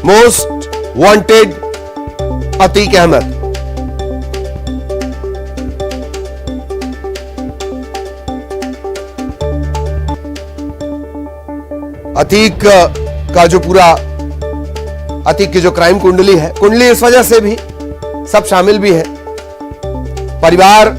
Most wanted Atiq Ahmed. Atiq का जो पूरा अतीक की जो क्राइम कुंडली है, कुंडली इस वजह से भी सब शामिल भी है, परिवार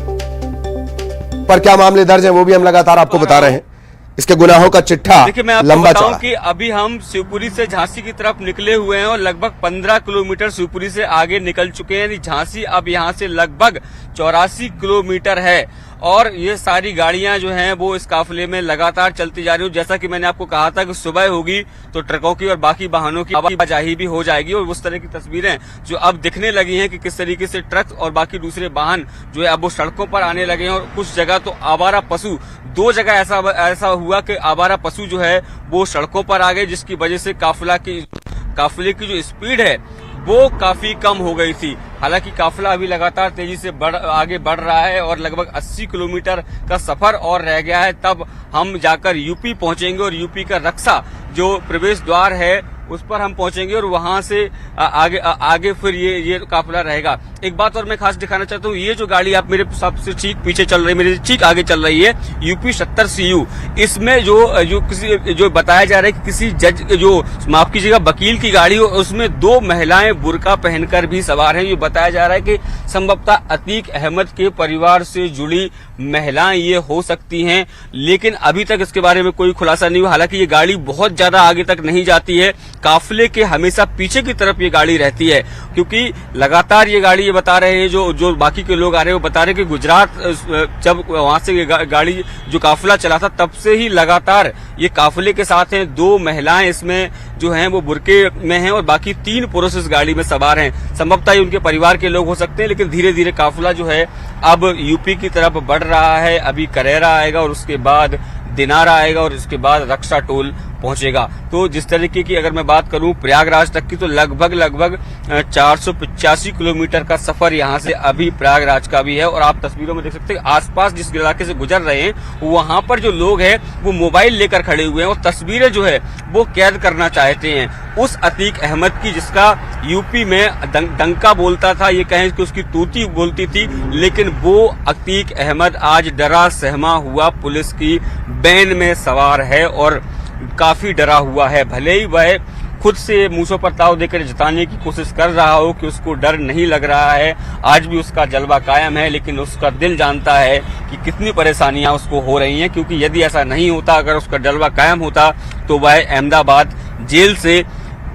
पर क्या मामले दर्ज हैं वो भी हम लगातार आपको बता रहे हैं। इसके गुनाहों का चिट्ठा देखिए, मैं आपको लंबा बताऊं चौड़ा कि अभी हम शिवपुरी से झांसी की तरफ निकले हुए हैं और लगभग 15 किलोमीटर शिवपुरी से आगे निकल चुके हैं। झांसी अब यहां से लगभग 84 किलोमीटर है और ये सारी गाड़ियां जो हैं वो इस काफिले में लगातार चलती जा रही हैं। जैसा कि मैंने आपको कहा था कि सुबह होगी तो ट्रकों की और बाकी वाहनों की आवाजाही भी हो जाएगी और उस तरह की तस्वीरें जो अब दिखने लगी हैं कि किस तरीके से ट्रक और बाकी दूसरे वाहन जो है अब वो सड़कों पर आने लगे हैं। और कुछ जगह तो आवारा पशु, 2 जगह ऐसा हुआ कि आवारा पशु जो है वो सड़कों पर आ गए, जिसकी वजह से काफिले की जो स्पीड है वो काफी कम हो गई थी। हालांकि काफिला अभी लगातार तेजी से आगे बढ़ रहा है और लगभग 80 किलोमीटर का सफर और रह गया है, तब हम जाकर यूपी पहुंचेंगे और यूपी का रक्षा जो प्रवेश द्वार है उस पर हम पहुंचेंगे और वहां से आगे फिर ये काफिला रहेगा। एक बात और मैं खास दिखाना चाहता हूँ, ये जो गाड़ी आप मेरे सबसे ठीक पीछे चल रही है, मेरे ठीक आगे चल रही है, यूपी 70 CU। इसमें जो बताया जा रहा है कि किसी जज, जो माफ कीजिएगा वकील की गाड़ी हो, उसमें 2 महिलाएं बुर्का पहनकर भी सवार हैं। ये बताया जा रहा है कि संभवतः अतीक अहमद के परिवार से जुड़ी महिलाएं ये हो सकती हैं, लेकिन अभी तक इसके बारे में कोई खुलासा नहीं हुआ। हालांकि ये गाड़ी बहुत ज्यादा आगे तक नहीं जाती है, काफिले के हमेशा पीछे की तरफ ये गाड़ी रहती है, क्योंकि लगातार ये गाड़ी ये बता रहे हैं, जो बाकी के लोग आ रहे हैं वो बता रहे हैं कि गुजरात जब वहां से ये गाड़ी जो काफिला चला था तब से ही लगातार ये काफिले के साथ हैं। 2 महिलाएं इसमें जो हैं वो बुर्के में हैं और बाकी 3 पुरुष इस गाड़ी में सवार हैं। संभवतः ये उनके परिवार के लोग हो सकते हैं, लेकिन धीरे धीरे काफिला जो है अब यूपी की तरफ बढ़ रहा है। अभी करेरा आएगा और उसके बाद दिनारा आएगा और उसके बाद रक्षा टोल पहुंचेगा। तो जिस तरीके की अगर मैं बात करूं प्रयागराज तक की, तो लगभग 485 किलोमीटर का सफर यहां से अभी प्रयागराज का भी है। और आप तस्वीरों में देख सकते हैं आसपास जिस इलाके से गुजर रहे हैं वहां पर जो लोग हैं वो मोबाइल लेकर खड़े हुए हैं और तस्वीरें जो है वो कैद करना चाहते हैं उस अतीक अहमद की, जिसका यूपी में डंका बोलता था, ये कहें कि उसकी तूती बोलती थी, लेकिन वो अतीक अहमद आज डरा सहमा हुआ पुलिस की वैन में सवार है और काफी डरा हुआ है। भले ही वह खुद से मूंछों पर ताव देकर जताने की कोशिश कर रहा हो कि उसको डर नहीं लग रहा है, आज भी उसका जलवा कायम है, लेकिन उसका दिल जानता है कि कितनी परेशानियां उसको हो रही हैं। क्योंकि यदि ऐसा नहीं होता, अगर उसका जलवा कायम होता तो वह अहमदाबाद जेल से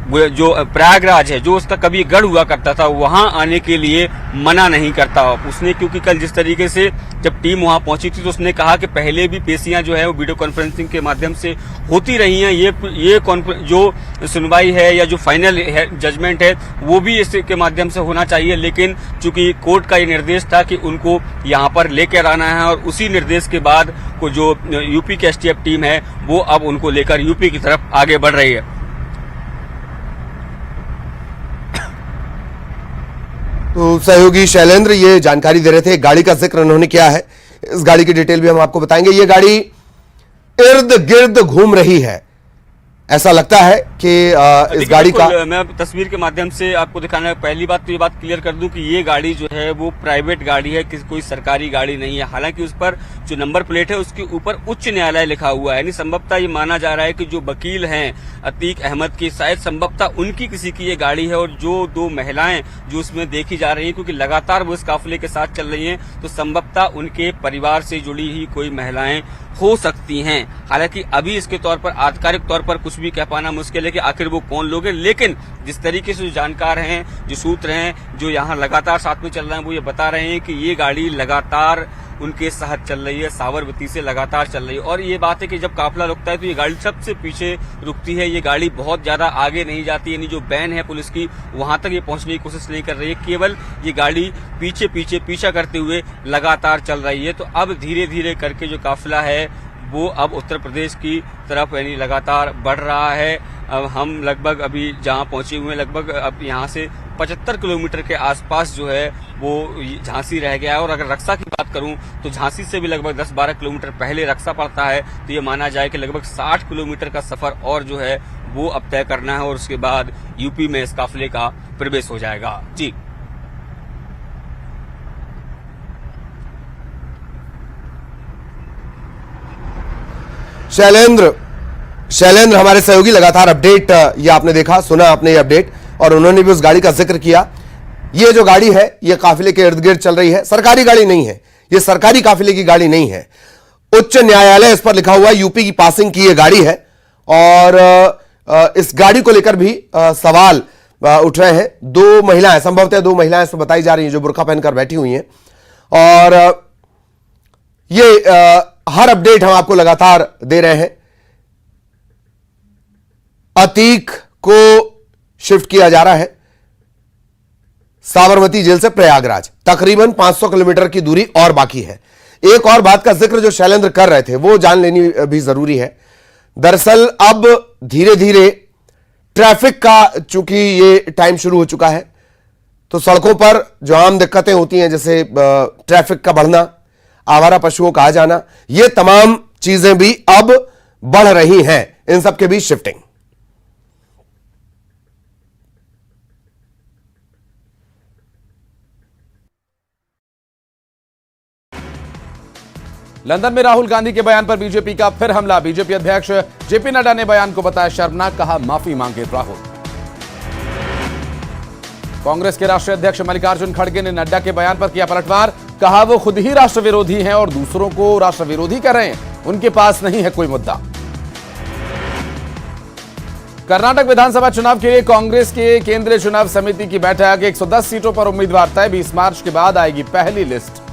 जो प्रयागराज है, जो उसका कभी गढ़ हुआ करता था, वहां आने के लिए मना नहीं करता उसने। क्योंकि कल जिस तरीके से जब टीम वहां पहुंची थी तो उसने कहा कि पहले भी पेशियां जो है वो वीडियो कॉन्फ्रेंसिंग के माध्यम से होती रही हैं, ये जो सुनवाई है या जो फाइनल जजमेंट है वो भी इसके माध्यम से होना चाहिए, लेकिन चूंकि कोर्ट का ये निर्देश था कि उनको यहाँ पर लेकर आना है और उसी निर्देश के बाद को जो यूपी की STF टीम है वो अब उनको लेकर यूपी की तरफ आगे बढ़ रही है। तो सहयोगी शैलेंद्र ये जानकारी दे रहे थे, गाड़ी का जिक्र उन्होंने किया है, इस गाड़ी की डिटेल भी हम आपको बताएंगे। ये गाड़ी इर्द गिर्द घूम रही है, ऐसा लगता है कि इस गाड़ी का, मैं तस्वीर के माध्यम से आपको दिखाना है। पहली बात तो ये बात क्लियर कर दूं कि ये गाड़ी जो है वो प्राइवेट गाड़ी है, कोई सरकारी गाड़ी नहीं है। हालांकि उस पर जो नंबर प्लेट है उसके ऊपर उच्च न्यायालय लिखा हुआ है, यानी संभवतः ये माना जा रहा है कि जो वकील हैं अतीक अहमद की, शायद संभवतः उनकी किसी की ये गाड़ी है। और जो 2 महिलाएं जो उसमें देखी जा रही है, क्योंकि लगातार वो इस काफिले के साथ चल रही हैं, तो संभवतः उनके परिवार से जुड़ी ही कोई महिलाएं हो सकती हैं। हालांकि अभी इसके तौर पर आधिकारिक तौर पर कुछ भी कह पाना मुश्किल है कि आखिर वो कौन लोग हैं, लेकिन जिस तरीके से जो जानकार हैं, जो सूत्र हैं, जो यहाँ लगातार साथ में चल रहे हैं, वो ये बता रहे हैं कि ये गाड़ी लगातार उनके साथ चल रही है, साबरमती से लगातार चल रही है। और ये बात है कि जब काफिला रुकता है तो ये गाड़ी सबसे पीछे रुकती है, ये गाड़ी बहुत ज्यादा आगे नहीं जाती, यानी जो वैन है पुलिस की वहां तक ये पहुंचने की कोशिश नहीं कर रही है, केवल ये गाड़ी पीछा करते हुए लगातार चल रही है। तो अब धीरे धीरे करके जो काफिला है वो अब उत्तर प्रदेश की तरफ यानी लगातार बढ़ रहा है। अब हम लगभग अभी जहां पहुंचे हुए हैं, लगभग अब यहाँ से 75 किलोमीटर के आसपास जो है वो झांसी रह गया है। और अगर रक्षा की बात करूं तो झांसी से भी लगभग 10-12 किलोमीटर पहले रक्षा पड़ता है, तो ये माना जाए कि लगभग 60 किलोमीटर का सफर और जो है वो अब तय करना है और उसके बाद यूपी में इस काफिले का प्रवेश हो जाएगा। जी। शैलेंद्र हमारे सहयोगी लगातार अपडेट, ये आपने देखा, सुना आपने ये अपडेट, और उन्होंने भी उस गाड़ी का जिक्र किया। ये जो गाड़ी है ये काफिले के इर्द गिर्द चल रही है, सरकारी गाड़ी नहीं है, ये सरकारी काफिले की गाड़ी नहीं है। उच्च न्यायालय इस पर लिखा हुआ यूपी की पासिंग की ये गाड़ी है, और इस गाड़ी को लेकर भी सवाल उठ रहे हैं। दो महिलाएं, संभवतः दो महिलाएं इस पर बताई जा रही हैं जो बुर्का पहनकर बैठी हुई हैं, और ये हर अपडेट हम आपको लगातार दे रहे हैं। अतीक को शिफ्ट किया जा रहा है साबरमती जेल से प्रयागराज, तकरीबन 500 किलोमीटर की दूरी और बाकी है। एक और बात का जिक्र जो शैलेंद्र कर रहे थे वो जान लेनी भी जरूरी है। दरअसल अब धीरे धीरे ट्रैफिक का, चूंकि ये टाइम शुरू हो चुका है, तो सड़कों पर जो आम दिक्कतें होती हैं, जैसे ट्रैफिक का बढ़ना, आवारा पशुओं का आ जाना, ये तमाम चीजें भी अब बढ़ रही हैं। इन सब के बीच शिफ्टिंग। लंदन में राहुल गांधी के बयान पर बीजेपी का फिर हमला। बीजेपी अध्यक्ष जेपी नड्डा ने बयान को बताया शर्मनाक, कहा माफी मांगे राहुल। कांग्रेस के राष्ट्रीय अध्यक्ष मल्लिकार्जुन खड़गे ने नड्डा के बयान पर किया पलटवार, कहा वो खुद ही राष्ट्र विरोधी हैं और दूसरों को राष्ट्र विरोधी कर रहे हैं, उनके पास नहीं है कोई मुद्दा। कर्नाटक विधानसभा चुनाव के लिए कांग्रेस के केंद्रीय चुनाव समिति की बैठक, 110 सीटों पर उम्मीदवार तय, 20 मार्च के बाद आएगी पहली लिस्ट।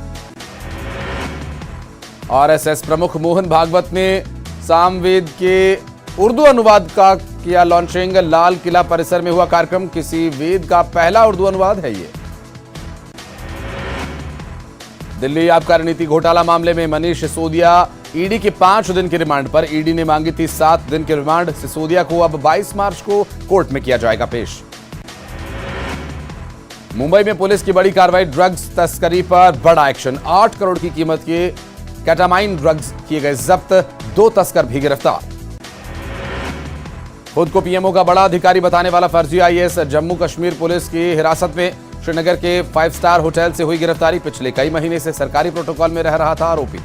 आरएसएस प्रमुख मोहन भागवत ने सामवेद के उर्दू अनुवाद का किया लॉन्चिंग। लाल किला परिसर में हुआ कार्यक्रम, किसी वेद का पहला उर्दू अनुवाद है ये। दिल्ली आबकारी नीति घोटाला मामले में मनीष सिसोदिया ईडी के 5 दिन की रिमांड पर, ईडी ने मांगी थी 7 दिन की रिमांड। सिसोदिया को अब 22 मार्च को कोर्ट में किया जाएगा पेश। मुंबई में पुलिस की बड़ी कार्रवाई, ड्रग्स तस्करी पर बड़ा एक्शन। 8 करोड़ की कीमत के केटामाइन ड्रग्स किए गए जब्त, 2 तस्कर भी गिरफ्तार। खुद को पीएमओ का बड़ा अधिकारी बताने वाला फर्जी आईएएस जम्मू कश्मीर पुलिस की हिरासत में, श्रीनगर के 5 स्टार होटल से हुई गिरफ्तारी। पिछले कई महीने से सरकारी प्रोटोकॉल में रह रहा था आरोपी।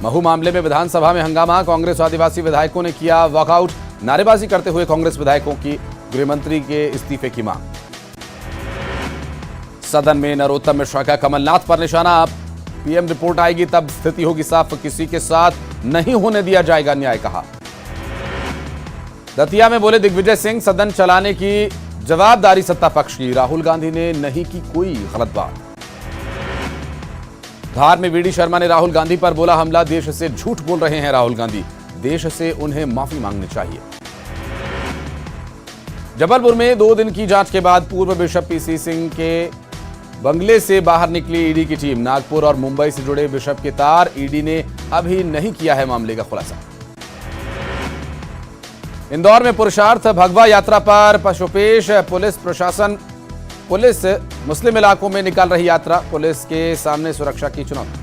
महू मामले में विधानसभा में हंगामा, कांग्रेस आदिवासी विधायकों ने किया वॉकआउट। नारेबाजी करते हुए कांग्रेस विधायकों की गृहमंत्री के इस्तीफे की मांग। सदन में नरोत्तम मिश्रा का कमलनाथ पर निशाना, पीएम रिपोर्ट आएगी तब स्थिति होगी साफ, किसी के साथ नहीं होने दिया जाएगा न्याय, कहा। दतिया में बोले दिग्विजय सिंह, सदन चलाने की जवाबदारी सत्ता पक्ष की, राहुल गांधी ने नहीं की कोई गलत बात। धार में वीडी शर्मा ने राहुल गांधी पर बोला हमला, देश से झूठ बोल रहे हैं राहुल गांधी, देश से उन्हें माफी मांगनी चाहिए। जबलपुर में 2 दिन की जांच के बाद पूर्व बिशप पीसी सिंह के बंगले से बाहर निकली ईडी की टीम। नागपुर और मुंबई से जुड़े बिशप के तार, ईडी ने अभी नहीं किया है मामले का खुलासा। इंदौर में पुरुषार्थ भगवा यात्रा पर पशुपेश, पुलिस प्रशासन, पुलिस मुस्लिम इलाकों में निकाल रही यात्रा, पुलिस के सामने सुरक्षा की चुनौती।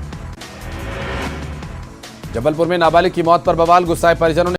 जबलपुर में नाबालिग की मौत पर बवाल, गुस्साए परिजनों ने